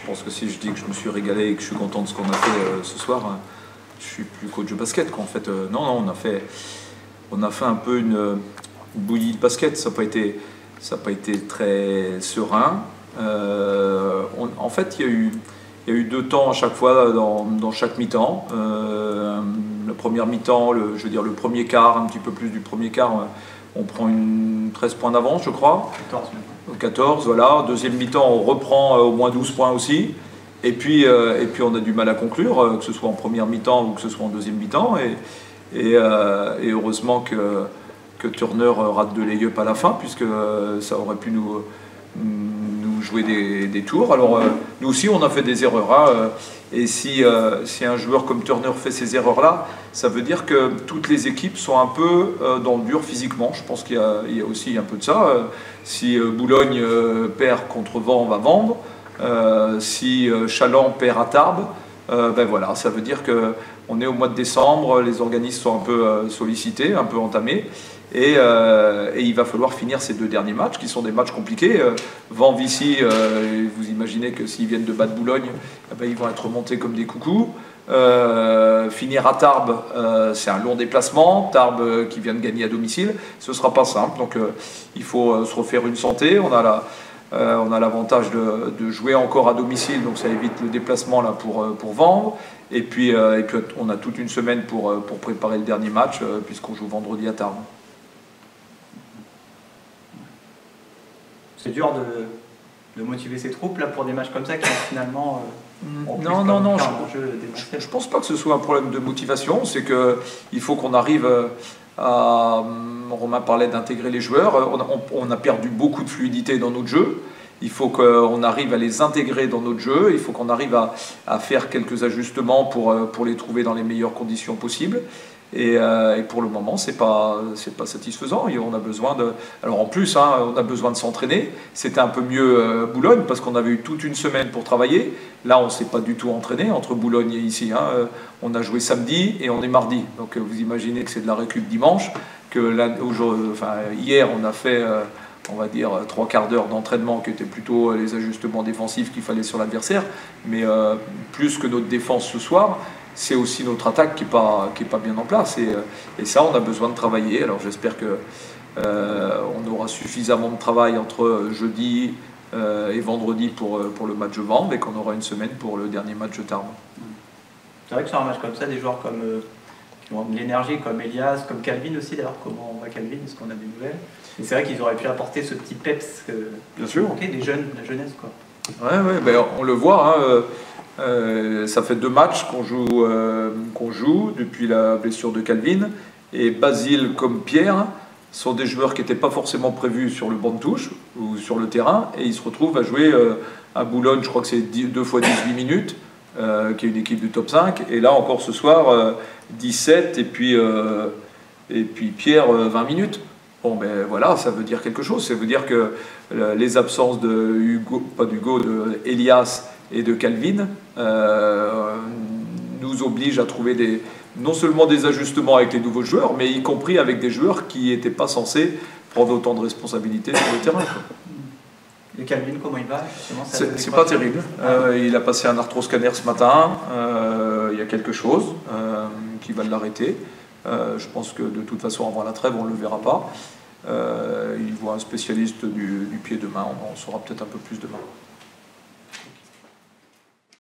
Je pense que si je dis que je me suis régalé et que je suis content de ce qu'on a fait ce soir, je suis plus coach de basket, quoi. En fait, non, on a fait un peu une bouillie de basket. Ça n'a pas été très serein. En fait, il y a eu deux temps à chaque fois dans chaque mi-temps. La première mi-temps, je veux dire le premier quart, un petit peu plus du premier quart, on prend 13 points d'avance, je crois. 14, voilà. Deuxième mi-temps, on reprend au moins 12 points aussi. Et puis on a du mal à conclure, que ce soit en première mi-temps ou que ce soit en deuxième mi-temps. Et heureusement que Turner rate de lay-up à la fin, puisque ça aurait pu nous jouer des tours. Alors nous aussi on a fait des erreurs, hein, et si un joueur comme Turner fait ces erreurs-là, ça veut dire que toutes les équipes sont un peu dans le dur physiquement. Je pense qu'il y a aussi un peu de ça. Si Boulogne perd contre Vent, on va vendre. Si Chaland perd à Tarbes, ben voilà, ça veut dire qu'on est au mois de décembre, les organismes sont un peu sollicités, un peu entamés. Et il va falloir finir ces deux derniers matchs, qui sont des matchs compliqués. Vent-Vichy, vous imaginez que s'ils viennent de battre Boulogne, eh ben, ils vont être remontés comme des coucous. Finir à Tarbes, c'est un long déplacement. Tarbes qui vient de gagner à domicile, ce ne sera pas simple. Donc il faut se refaire une santé. On a l'avantage de jouer encore à domicile, donc ça évite le déplacement là pour vendre. Et puis on a toute une semaine pour préparer le dernier match, puisqu'on joue vendredi à Tarbes. C'est dur de motiver ces troupes là pour des matchs comme ça qui ont finalement. Non, je pense pas que ce soit un problème de motivation. C'est qu'il faut qu'on arrive à. Romain parlait d'intégrer les joueurs. On a perdu beaucoup de fluidité dans notre jeu. Il faut qu'on arrive à les intégrer dans notre jeu. Il faut qu'on arrive à faire quelques ajustements pour les trouver dans les meilleures conditions possibles. Et pour le moment, c'est pas satisfaisant. Et on a besoin de. Alors en plus, hein, on a besoin de s'entraîner. C'était un peu mieux Boulogne parce qu'on avait eu toute une semaine pour travailler. Là, on s'est pas du tout entraîné entre Boulogne et ici. Hein. On a joué samedi et on est mardi. Donc vous imaginez que c'est de la récup dimanche. Hier, on a fait, on va dire, 3/4 d'heure d'entraînement qui était plutôt les ajustements défensifs qu'il fallait sur l'adversaire. Mais plus que notre défense ce soir, c'est aussi notre attaque qui est pas bien en place. Et ça, on a besoin de travailler. Alors j'espère qu'on aura suffisamment de travail entre jeudi et vendredi pour le match de Vanves et qu'on aura une semaine pour le dernier match de Tarbes. C'est vrai que sur un match comme ça, des joueurs qui ont de l'énergie, comme Elias, comme Calvin aussi, d'ailleurs, comment on voit Calvin, est-ce qu'on a des nouvelles? Et c'est vrai qu'ils auraient pu apporter ce petit peps Bien sûr. Des jeunes, de la jeunesse, quoi. Ouais, ben, on le voit, hein, ça fait 2 matchs qu'on joue depuis la blessure de Calvin. Et Basile comme Pierre sont des joueurs qui n'étaient pas forcément prévus sur le banc de touche ou sur le terrain. Et ils se retrouvent à jouer à Boulogne, je crois que c'est 2 fois 18 minutes, qui est une équipe du top 5. Et là encore ce soir, 17 et puis Pierre, 20 minutes. Bon ben voilà, ça veut dire quelque chose. Ça veut dire que les absences de Elias et de Calvin nous obligent à trouver non seulement des ajustements avec les nouveaux joueurs, mais y compris avec des joueurs qui n'étaient pas censés prendre autant de responsabilités sur le terrain, quoi. Et Calvin, comment il va? C'est pas terrible. Il a passé un arthroscanner ce matin. Il y a quelque chose qui va l'arrêter. Je pense que de toute façon, avant la trêve, on ne le verra pas. Il voit un spécialiste du pied demain. On en saura peut-être un peu plus demain.